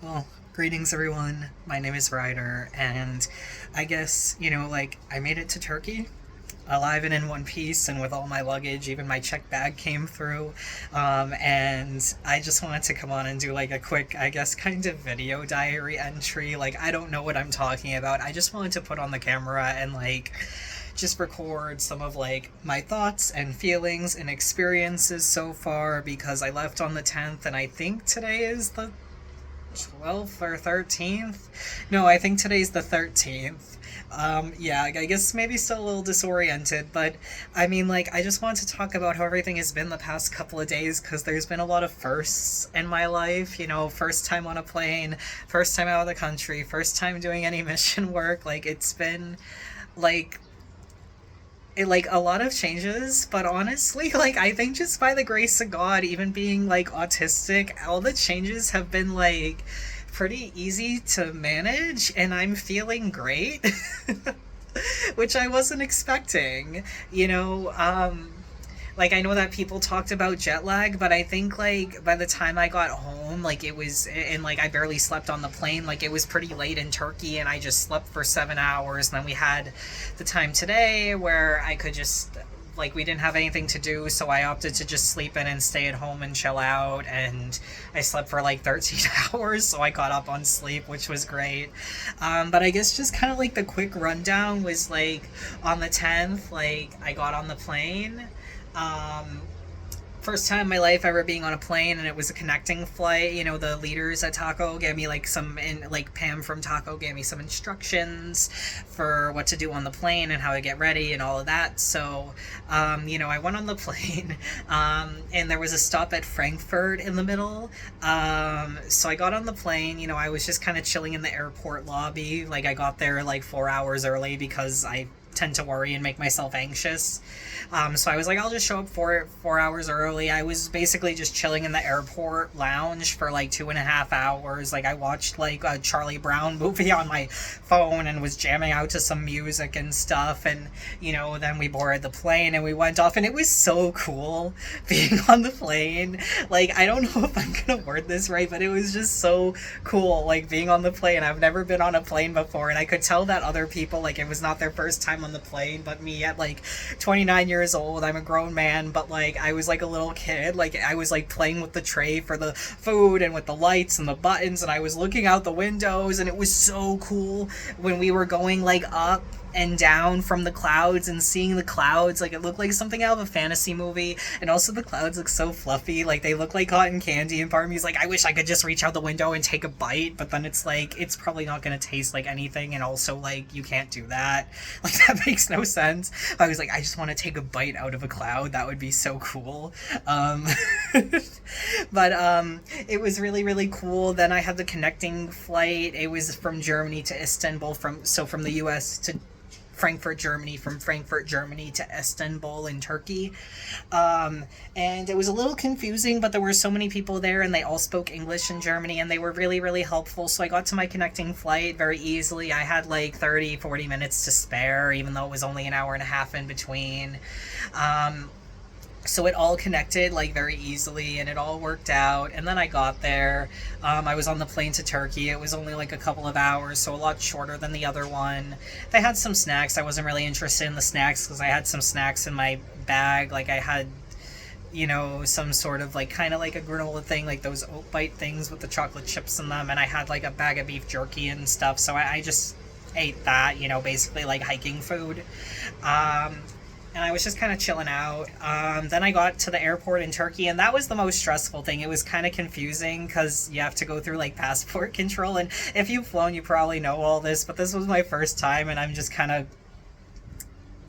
Well, greetings everyone. My name is Ryder, and I guess, I made it to Turkey alive and in one piece, and with all my luggage, even my checked bag came through. And I just wanted to come on and do like a quick, I guess, kind of video diary entry. Like, I don't know what I'm talking about. I just wanted to put on the camera and just record some of like my thoughts and feelings and experiences so far because I left on the 10th and I think today is the 12th or 13th. No, I think today's the 13th. Yeah, I guess maybe still a little disoriented, but I mean, like, I just wanted to talk about how everything has been the past couple of days because there's been a lot of firsts in my life. First time on a plane, first time out of the country, first time doing any mission work. Like, it's been like like a lot of changes, but honestly, like I think just by the grace of God, even being like autistic, all the changes have been like pretty easy to manage and I'm feeling great. Which I wasn't expecting. Like I know that people talked about jet lag, but I think like by the time I got home, like it was, and like I barely slept on the plane. Like it was pretty late in Turkey, and I just slept for 7 hours. And then we had the time today where I could just like we didn't have anything to do, so I opted to just sleep in and stay at home and chill out. And I slept for like 13 hours, so I caught up on sleep, which was great. But I guess just kind of like the quick rundown was like on the 10th, like I got on the plane. Um, First time in my life ever being on a plane, and it was a connecting flight. The leaders at Taco gave me like like Pam from Taco gave me some instructions for what to do on the plane and how to get ready and all of that. So I went on the plane, and there was a stop at Frankfurt in the middle. So I got on the plane. I was just kind of chilling in the airport lobby. Like I got there like 4 hours early because I tend to worry and make myself anxious. So I was like, I'll just show up 4 hours early. I was basically just chilling in the airport lounge for like 2.5 hours. Like I watched like a Charlie Brown movie on my phone and was jamming out to some music and stuff. And then we boarded the plane and we went off, and it was so cool being on the plane. Like I don't know if I'm gonna word this right, but it was just so cool, like being on the plane. I've never been on a plane before, and I could tell that other people, like it was not their first time on the plane, but me at like 29 years old, I'm a grown man, but like I was like a little kid. Like I was like playing with the tray for the food and with the lights and the buttons, and I was looking out the windows, and it was so cool when we were going like up and down from the clouds and seeing the clouds. Like it looked like something out of a fantasy movie, and also the clouds look so fluffy, like they look like cotton candy, and part of me is like, I wish I could just reach out the window and take a bite, but then it's like it's probably not going to taste like anything, and also like you can't do that. Like that makes no sense. I was like, I just want to take a bite out of a cloud. That would be so cool. um but it was really really cool. Then I had the connecting flight. It was from Germany to Istanbul, from the US to Frankfurt, Germany, from Frankfurt, Germany to Istanbul in Turkey. And it was a little confusing, but there were so many people there and they all spoke English in Germany, and they were really, really helpful. So I got to my connecting flight very easily. I had like 30, 40 minutes to spare, even though it was only an hour and a half in between. So it all connected like very easily, and it all worked out. And then I got there. I was on the plane to Turkey. It was only like a couple of hours, so a lot shorter than the other one. They had some snacks. I wasn't really interested in the snacks because I had some snacks in my bag. Like I had some sort of like kind of like a granola thing, like those oat bite things with the chocolate chips in them, and I had like a bag of beef jerky and stuff. So I just ate that, basically like hiking food. And I was just kind of chilling out. Then I got to the airport in Turkey, and that was the most stressful thing. It was kind of confusing because you have to go through like passport control, and if you've flown, you probably know all this, but this was my first time, and I'm just kind of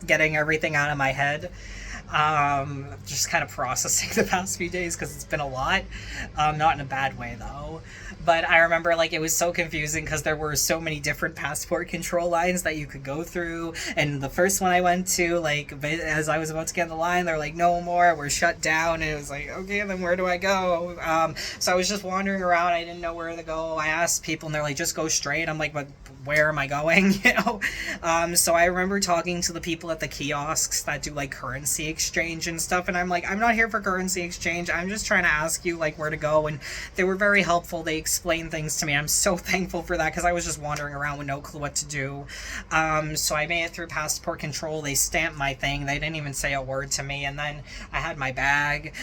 getting everything out of my head. Just kind of processing the past few days because it's been a lot. Not in a bad way though. But I remember like it was so confusing because there were so many different passport control lines that you could go through. And the first one I went to, like as I was about to get in the line, they're like, no more, we're shut down. And it was like, okay, then where do I go? So I was just wandering around. I didn't know where to go. I asked people and they're like, just go straight. I'm like, but where am I going? So I remember talking to the people at the kiosks that do like currency exchange and stuff, and I'm like, I'm not here for currency exchange, I'm just trying to ask you like where to go. And they were very helpful, they explained things to me. I'm so thankful for that, because I was just wandering around with no clue what to do. So I made it through passport control, they stamped my thing, they didn't even say a word to me, and then I had my bag.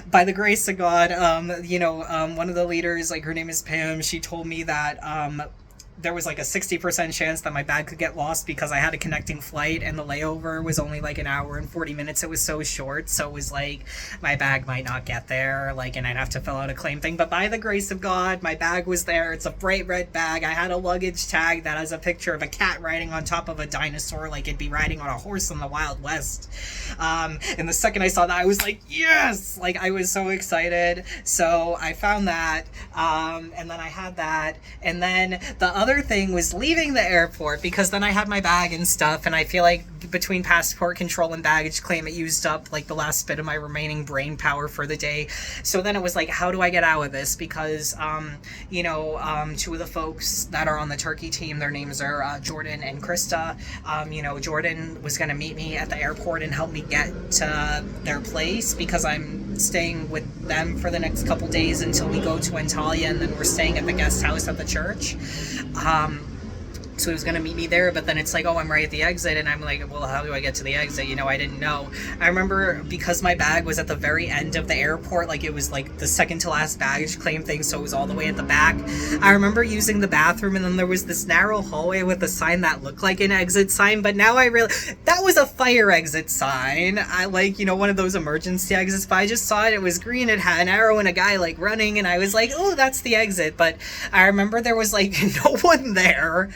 By the grace of God, one of the leaders, like her name is Pam, she told me that there was like a 60% chance that my bag could get lost because I had a connecting flight and the layover was only like an hour and 40 minutes. It was so short. So it was like my bag might not get there, like, and I'd have to fill out a claim thing. But by the grace of God, my bag was there. It's a bright red bag. I had a luggage tag that has a picture of a cat riding on top of a dinosaur, like it'd be riding on a horse in the Wild West. And the second I saw that, I was like, yes! Like, I was so excited. So I found that, and then I had that. And then the other thing was leaving the airport, because then I had my bag and stuff, and I feel like between passport control and baggage claim, it used up like the last bit of my remaining brain power for the day. So then it was like, how do I get out of this? Because two of the folks that are on the Turkey team, their names are Jordan and Krista. Jordan was going to meet me at the airport and help me get to their place, because I'm staying with them for the next couple days until we go to Antalya, and then we're staying at the guest house at the church. So he was going to meet me there, but then it's like, oh, I'm right at the exit, and I'm like, well, how do I get to the exit? I didn't know. I remember, because my bag was at the very end of the airport, like it was like the second to last baggage claim thing, so it was all the way at the back. I remember using the bathroom, and then there was this narrow hallway with a sign that looked like an exit sign, but now I realize that was a fire exit sign. I one of those emergency exits, but I just saw it, it was green, it had an arrow and a guy like running, and I was like, oh, that's the exit. But I remember there was like no one there.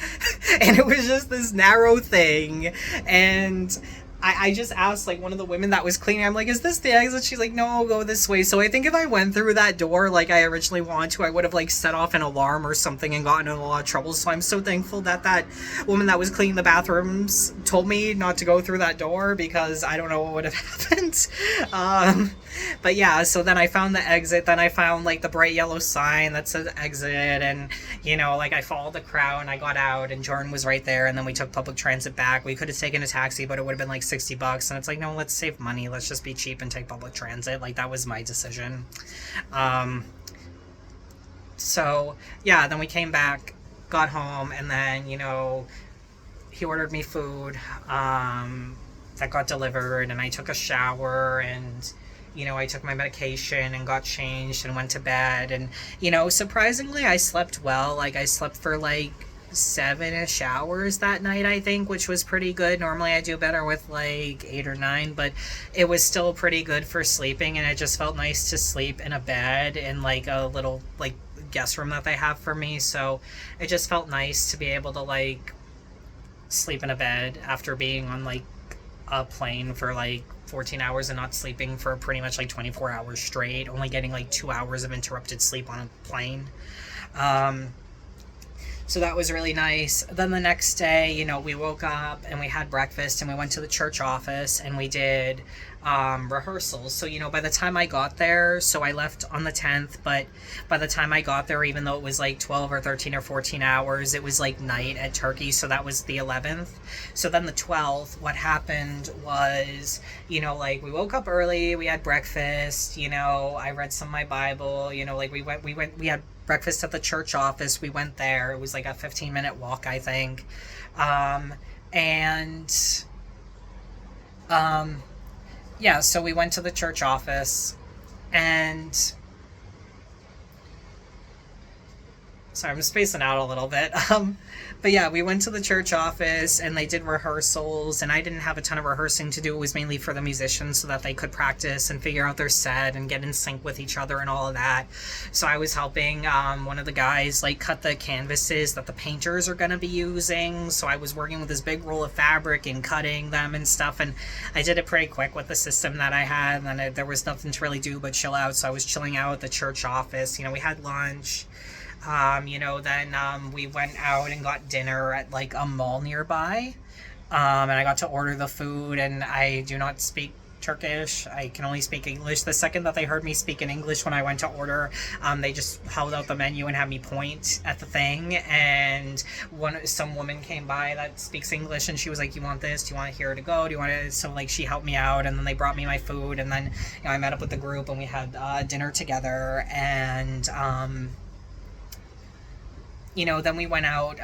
And it was just this narrow thing, and I just asked like one of the women that was cleaning, I'm like, is this the exit? She's like, no, go this way. So I think if I went through that door like I originally wanted to, I would have like set off an alarm or something and gotten in a lot of trouble. So I'm so thankful that that woman that was cleaning the bathrooms told me not to go through that door, because I don't know what would have happened. But yeah, so then I found the exit, then I found like the bright yellow sign that says exit, and I followed the crowd and I got out, and Jordan was right there, and then we took public transit back. We could have taken a taxi, but it would have been like $60, and it's like, no, let's save money, let's just be cheap and take public transit. Like, that was my decision. So yeah, then we came back, got home, and then he ordered me food that got delivered, and I took a shower, and I took my medication and got changed and went to bed. And surprisingly, I slept well. Like, I slept for like 7-ish hours that night, I think, which was pretty good. Normally I do better with like 8 or 9, but it was still pretty good for sleeping, and it just felt nice to sleep in a bed in like a little like guest room that they have for me. So it just felt nice to be able to like sleep in a bed after being on like a plane for like 14 hours and not sleeping for pretty much like 24 hours straight, only getting like 2 hours of interrupted sleep on a plane. So that was really nice. Then the next day, we woke up and we had breakfast and we went to the church office and we did rehearsals. So, by the time I got there, so I left on the 10th, but by the time I got there, even though it was like 12 or 13 or 14 hours, it was like night at Turkey. So that was the 11th. So then the 12th, what happened was, we woke up early, we had breakfast, I read some of my Bible, we had breakfast at the church office. We went there. It was like a 15-minute walk, I think. So we went to the church office, and sorry, I'm spacing out a little bit. But yeah, we went to the church office and they did rehearsals, and I didn't have a ton of rehearsing to do. It was mainly for the musicians so that they could practice and figure out their set and get in sync with each other and all of that. So I was helping one of the guys like cut the canvases that the painters are going to be using. So I was working with this big roll of fabric and cutting them and stuff, and I did it pretty quick with the system that I had, and there was nothing to really do but chill out. So I was chilling out at the church office. We had lunch. Then we went out and got dinner at like a mall nearby, and I got to order the food, and I do not speak Turkish. I can only speak English. The second that they heard me speak in English when I went to order, they just held out the menu and had me point at the thing. And some woman came by that speaks English, and she was like, "You want this? Do you want here to go? Do you want to?" So like she helped me out, and then they brought me my food, and then I met up with the group, and we had dinner together, and then we went out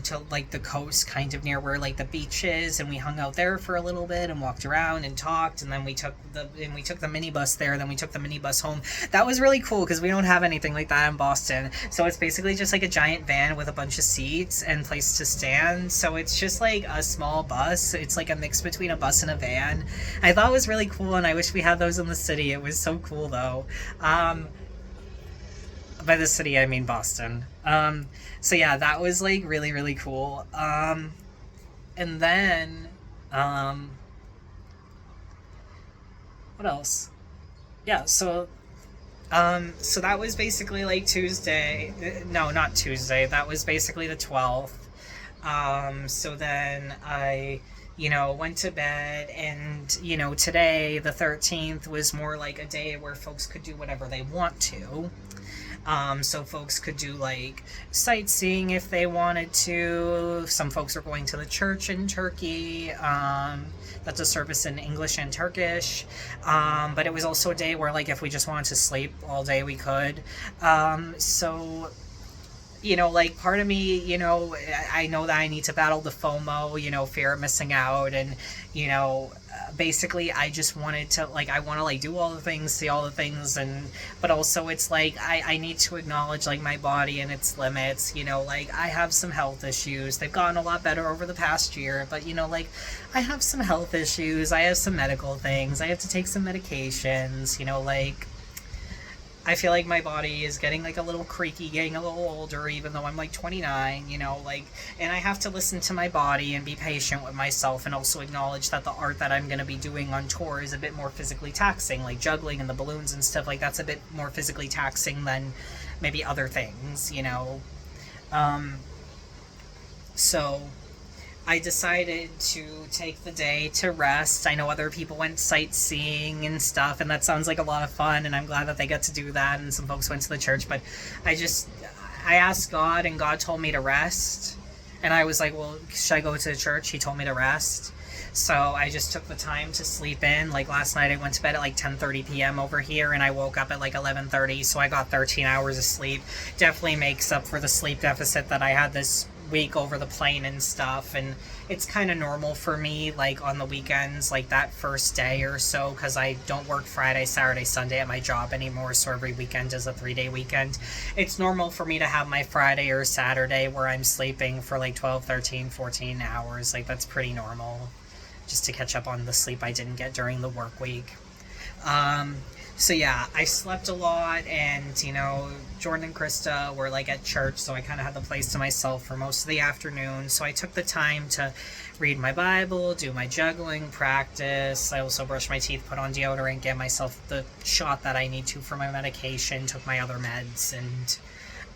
to like the coast, kind of near where like the beach is, and we hung out there for a little bit and walked around and talked, and then we took the minibus there. Then we took the minibus home. That was really cool because we don't have anything like that in Boston. So it's basically just like a giant van with a bunch of seats and place to stand. So it's just like a small bus. It's like a mix between a bus and a van. I thought it was really cool, and I wish we had those in the city. It was so cool though. By the city, I mean Boston. So yeah, that was like really, really cool. And then, what else? Yeah, so that was basically like Tuesday. No, not Tuesday. That was basically the 12th. So then I, went to bed, and, today, the 13th, was more like a day where folks could do whatever they want to. So folks could do like sightseeing if they wanted to. Some folks are going to the church in Turkey. That's a service in English and Turkish. But it was also a day where like if we just wanted to sleep all day, we could. So like part of me, I know that I need to battle the FOMO, fear of missing out, and, basically I just wanted to, like, I want to, like, do all the things, see all the things, but also it's, like, I need to acknowledge, like, my body and its limits, like, I have some health issues. They've gotten a lot better over the past year, but, like, I have some health issues, I have some medical things, I have to take some medications, like, I feel like my body is getting like a little creaky, getting a little older, even though I'm like 29, and I have to listen to my body and be patient with myself, and also acknowledge that the art that I'm going to be doing on tour is a bit more physically taxing, like juggling and the balloons and stuff like that's a bit more physically taxing than maybe other things, so I decided to take the day to rest. I know other people went sightseeing and stuff, and that sounds like a lot of fun, and I'm glad that they got to do that, and some folks went to the church, but I asked God, and God told me to rest, and I was like, well, should I go to the church? He told me to rest. So I just took the time to sleep in. Like last night I went to bed at like 10:30 p.m. over here, and I woke up at like 11:30, so I got 13 hours of sleep. Definitely makes up for the sleep deficit that I had this week over the plane and stuff, and it's kind of normal for me, like on the weekends, like that first day or so, because I don't work Friday, Saturday, Sunday at my job anymore, so every weekend is a 3-day weekend. It's normal for me to have my Friday or Saturday where I'm sleeping for like 12, 13, 14 hours. Like that's pretty normal, just to catch up on the sleep I didn't get during the work week. So yeah, I slept a lot, and, Jordan and Krista were, like, at church, so I kind of had the place to myself for most of the afternoon, so I took the time to read my Bible, do my juggling, practice. I also brushed my teeth, put on deodorant, get myself the shot that I need to for my medication, took my other meds, and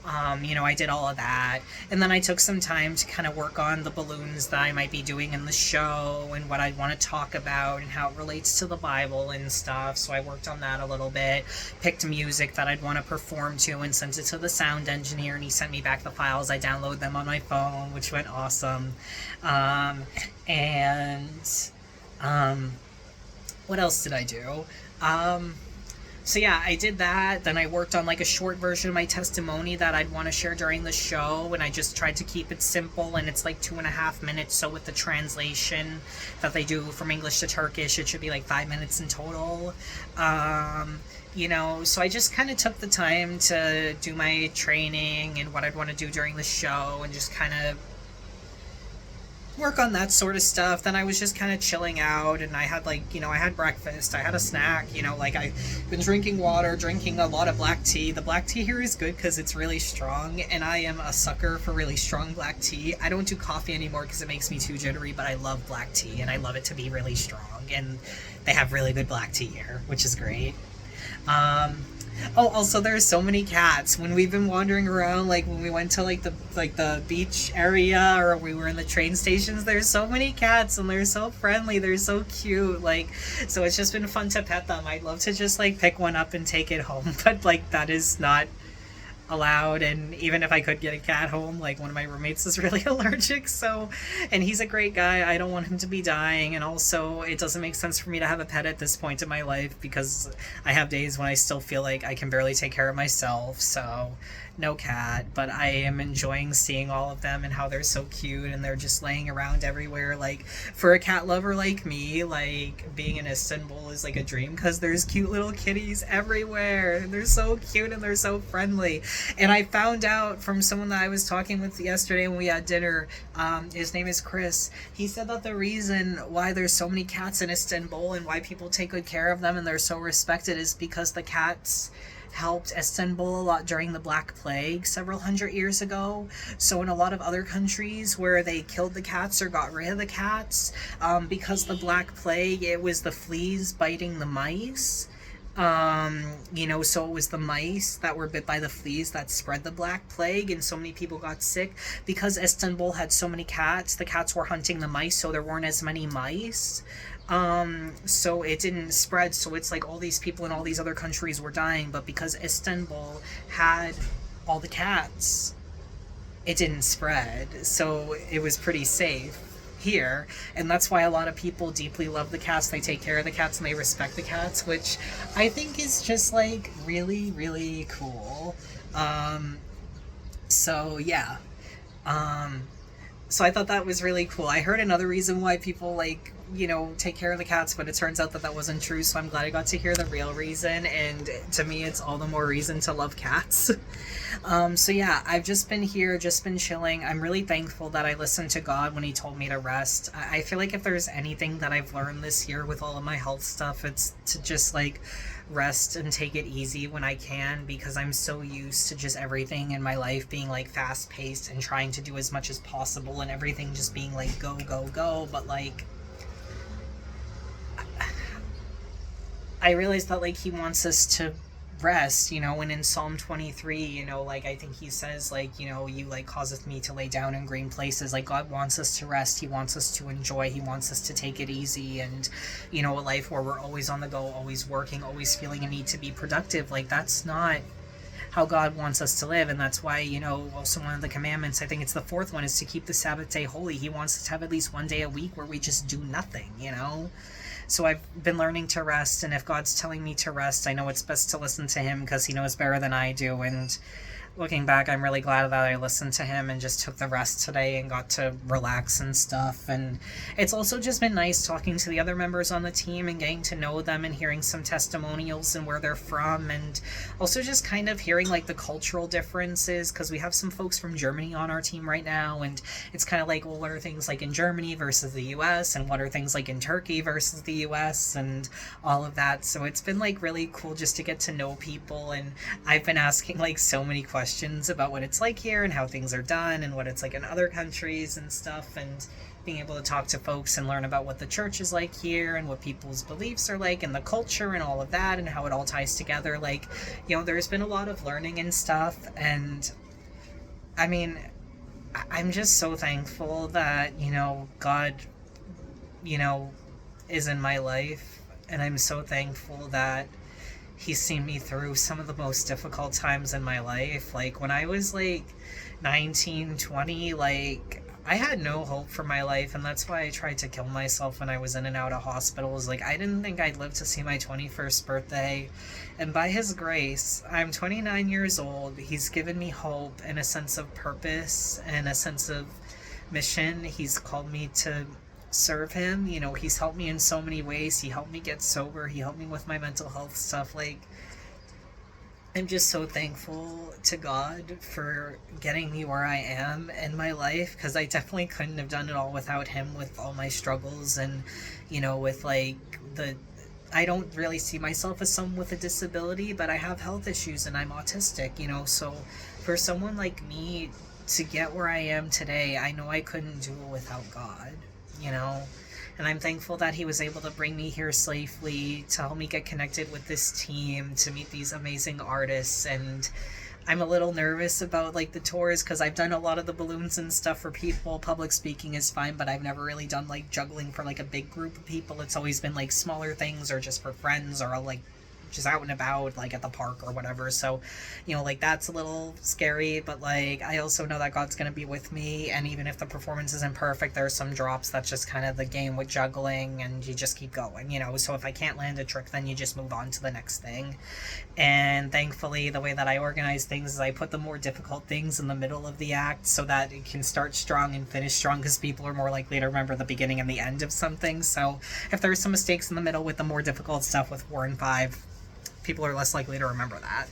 I did all of that. And then I took some time to kind of work on the balloons that I might be doing in the show, and what I want to talk about, and how it relates to the Bible and stuff. So I worked on that a little bit, picked music that I'd want to perform to, and sent it to the sound engineer, and he sent me back the files. I downloaded them on my phone, which went awesome. What else did I do? So yeah, I did that. Then I worked on like a short version of my testimony that I'd want to share during the show, and I just tried to keep it simple, and it's like 2.5 minutes. So with the translation that they do from English to Turkish, it should be like 5 minutes in total. So I just kind of took the time to do my training and what I'd want to do during the show, and just kind of work on that sort of stuff. Then I was just kind of chilling out, and I had I had breakfast, I had a snack, I've been drinking water, drinking a lot of black tea. The black tea here is good because it's really strong, and I am a sucker for really strong black tea. I don't do coffee anymore because it makes me too jittery, but I love black tea, and I love it to be really strong, and they have really good black tea here, which is great. Oh, also there's so many cats. When we've been wandering around, like when we went to like the beach area or we were in the train stations, there's so many cats and they're so friendly, they're so cute. Like so it's just been fun to pet them. I'd love to just like pick one up and take it home, but like that is not allowed. And even if I could get a cat home, like one of my roommates is really allergic, so and he's a great guy, I don't want him to be dying. And also it doesn't make sense for me to have a pet at this point in my life because I have days when I still feel like I can barely take care of myself. So no cat, but I am enjoying seeing all of them and how they're so cute and they're just laying around everywhere. Like for a cat lover like me, like being in Istanbul is like a dream because there's cute little kitties everywhere. They're so cute and they're so friendly. And I found out from someone that I was talking with yesterday when we had dinner, his name is Chris. He said that the reason why there's so many cats in Istanbul and why people take good care of them and they're so respected is because the cats helped Istanbul a lot during the Black Plague several hundred years ago. So in a lot of other countries where they killed the cats or got rid of the cats, because the Black Plague, it was the fleas biting the mice. So it was the mice that were bit by the fleas that spread the Black Plague, and so many people got sick. Because Istanbul had so many cats, the cats were hunting the mice, so there weren't as many mice. So it didn't spread, so it's like all these people in all these other countries were dying, but because Istanbul had all the cats, it didn't spread, so it was pretty safe here. And that's why a lot of people deeply love the cats, they take care of the cats and they respect the cats, which I think is just like really, really cool. So yeah. So I thought that was really cool. I heard another reason why people like, take care of the cats, but it turns out that that wasn't true. So I'm glad I got to hear the real reason. And to me, it's all the more reason to love cats. So yeah, I've just been here, just been chilling. I'm really thankful that I listened to God when he told me to rest. I feel like if there's anything that I've learned this year with all of my health stuff, it's to just like rest and take it easy when I can, because I'm so used to just everything in my life being like fast paced and trying to do as much as possible and everything just being like go, go, go. But like, I realized that like he wants us to rest, and in Psalm 23, like I think he says like, you like causeth me to lay down in green places. Like God wants us to rest, he wants us to enjoy, he wants us to take it easy. And a life where we're always on the go, always working, always feeling a need to be productive, like that's not how God wants us to live. And that's why, also one of the commandments, I think it's the fourth one, is to keep the Sabbath day holy. He wants us to have at least one day a week where we just do nothing. So I've been learning to rest, and if God's telling me to rest, I know it's best to listen to him because he knows better than I do. And looking back, I'm really glad that I listened to him and just took the rest today and got to relax and stuff. And it's also just been nice talking to the other members on the team and getting to know them and hearing some testimonials and where they're from, and also just kind of hearing like the cultural differences, because we have some folks from Germany on our team right now, and it's kind of like, well, what are things like in Germany versus the US, and what are things like in Turkey versus the US, and all of that. So it's been like really cool just to get to know people. And I've been asking like so many questions about what it's like here and how things are done and what it's like in other countries and stuff, and being able to talk to folks and learn about what the church is like here and what people's beliefs are like and the culture and all of that and how it all ties together. Like, there's been a lot of learning and stuff. And I mean, I'm just so thankful that, God, is in my life. And I'm so thankful that he's seen me through some of the most difficult times in my life. Like when I was like 19, 20, like I had no hope for my life, and that's why I tried to kill myself when I was in and out of hospitals. Like I didn't think I'd live to see my 21st birthday, and by his grace, I'm 29 years old. He's given me hope and a sense of purpose and a sense of mission. He's called me to serve him. He's helped me in so many ways. He helped me get sober, he helped me with my mental health stuff. Like I'm just so thankful to God for getting me where I am in my life, because I definitely couldn't have done it all without him, with all my struggles and with like I don't really see myself as someone with a disability, but I have health issues and I'm autistic, so for someone like me to get where I am today, I know I couldn't do it without God. And I'm thankful that he was able to bring me here safely, to help me get connected with this team, to meet these amazing artists. And I'm a little nervous about like the tours because I've done a lot of the balloons and stuff for people. Public speaking is fine, but I've never really done like juggling for like a big group of people. It's always been like smaller things or just for friends or like just out and about like at the park or whatever. So like that's a little scary, but like I also know that God's gonna be with me, and even if the performance isn't perfect, there's some drops. That's just kind of the game with juggling, and you just keep going. So if I can't land a trick, then you just move on to the next thing. And thankfully, the way that I organize things is I put the more difficult things in the middle of the act so that it can start strong and finish strong, because people are more likely to remember the beginning and the end of something. So if there's some mistakes in the middle with the more difficult stuff with 4 and 5, people are less likely to remember that.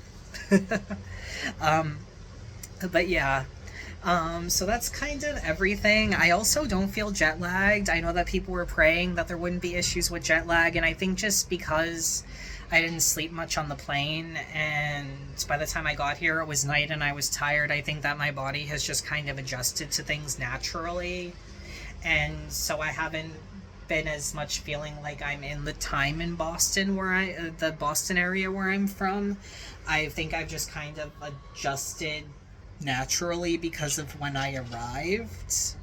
But yeah. So that's kind of everything. I also don't feel jet lagged. I know that people were praying that there wouldn't be issues with jet lag, and I think just because I didn't sleep much on the plane, and by the time I got here it was night and I was tired, I think that my body has just kind of adjusted to things naturally. And so I haven't been as much feeling like I'm in the time in Boston, the Boston area where I'm from. I think I've just kind of adjusted naturally because of when I arrived.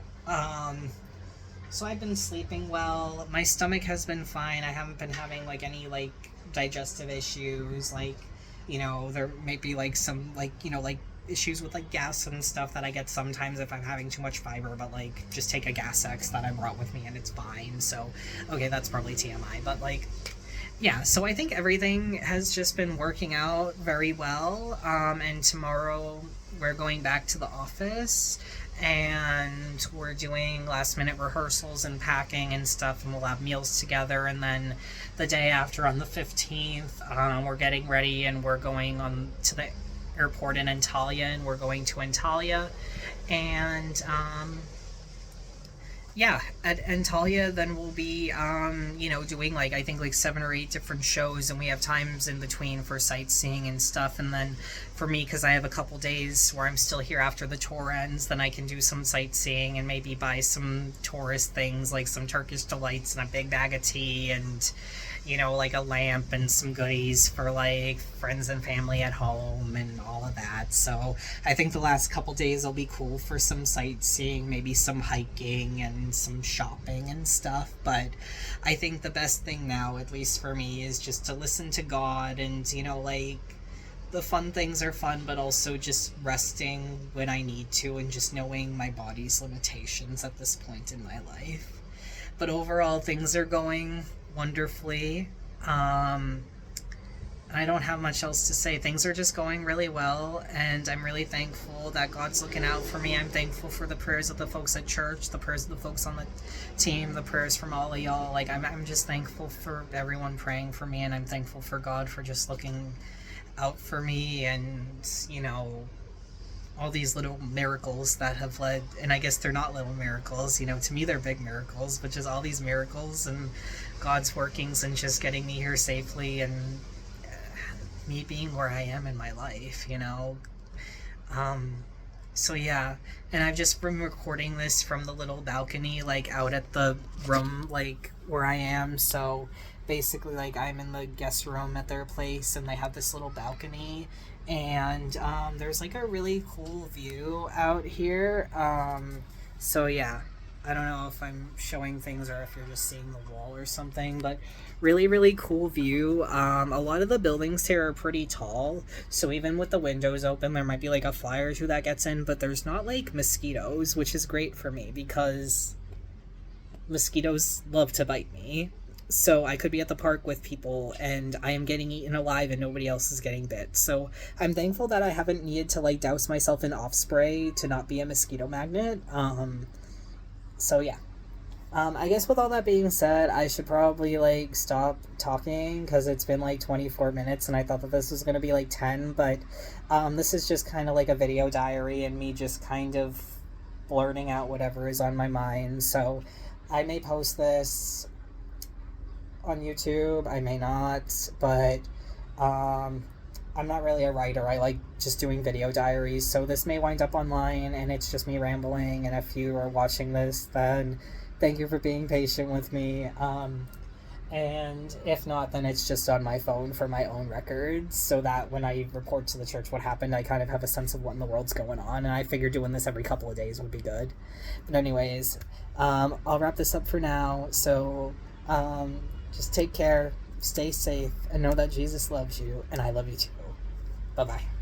So I've been sleeping well. My stomach has been fine. I haven't been having like any like digestive issues. Like, there may be like some like issues with like gas and stuff that I get sometimes if I'm having too much fiber, but like just take a Gas X that I brought with me and it's fine. So okay, that's probably TMI, but like yeah, so I think everything has just been working out very well. And tomorrow we're going back to the office and we're doing last minute rehearsals and packing and stuff, and we'll have meals together. And then the day after, on the 15th, we're getting ready and we're going on to the airport in Antalya, and we're going to Antalya. And yeah, at Antalya then we'll be doing like I think like 7 or 8 different shows, and we have times in between for sightseeing and stuff. And then for me, because I have a couple days where I'm still here after the tour ends, then I can do some sightseeing and maybe buy some tourist things like some Turkish delights and a big bag of tea, and like a lamp and some goodies for like friends and family at home and all of that. So I think the last couple days will be cool for some sightseeing, maybe some hiking and some shopping and stuff. But I think the best thing now, at least for me, is just to listen to God, and like the fun things are fun, but also just resting when I need to, and just knowing my body's limitations at this point in my life. But overall, things are going wonderfully. I don't have much else to say. Things are just going really well, and I'm really thankful that God's looking out for me. I'm thankful for the prayers of the folks at church, the prayers of the folks on the team, the prayers from all of y'all. Like I'm just thankful for everyone praying for me, and I'm thankful for God for just looking out for me, and all these little miracles that have led, and I guess they're not little miracles, to me they're big miracles, but just all these miracles and God's workings, and just getting me here safely, and me being where I am in my life, so yeah. And I've just been recording this from the little balcony, like out at the room, like where I am. So basically, like I'm in the guest room at their place, and they have this little balcony, and there's like a really cool view out here. So yeah, I don't know if I'm showing things or if you're just seeing the wall or something, but really cool view. A lot of the buildings here are pretty tall, so even with the windows open, there might be like a fly or two that gets in, but there's not like mosquitoes, which is great for me because mosquitoes love to bite me. So I could be at the park with people and I am getting eaten alive and nobody else is getting bit. So I'm thankful that I haven't needed to like douse myself in off spray to not be a mosquito magnet. So yeah. I guess with all that being said, I should probably like stop talking because it's been like 24 minutes and I thought that this was going to be like 10, but this is just kind of like a video diary and me just kind of blurting out whatever is on my mind. So I may post this on YouTube, I may not, but I'm not really a writer. I like just doing video diaries, so this may wind up online and it's just me rambling, and if you are watching this, then Thank you for being patient with me. And if not, then it's just on my phone for my own records, so that when I report to the church what happened, I kind of have a sense of what in the world's going on. And I figured doing this every couple of days would be good. But anyways, I'll wrap this up for now. So just take care, stay safe, and know that Jesus loves you, and I love you too. Bye bye.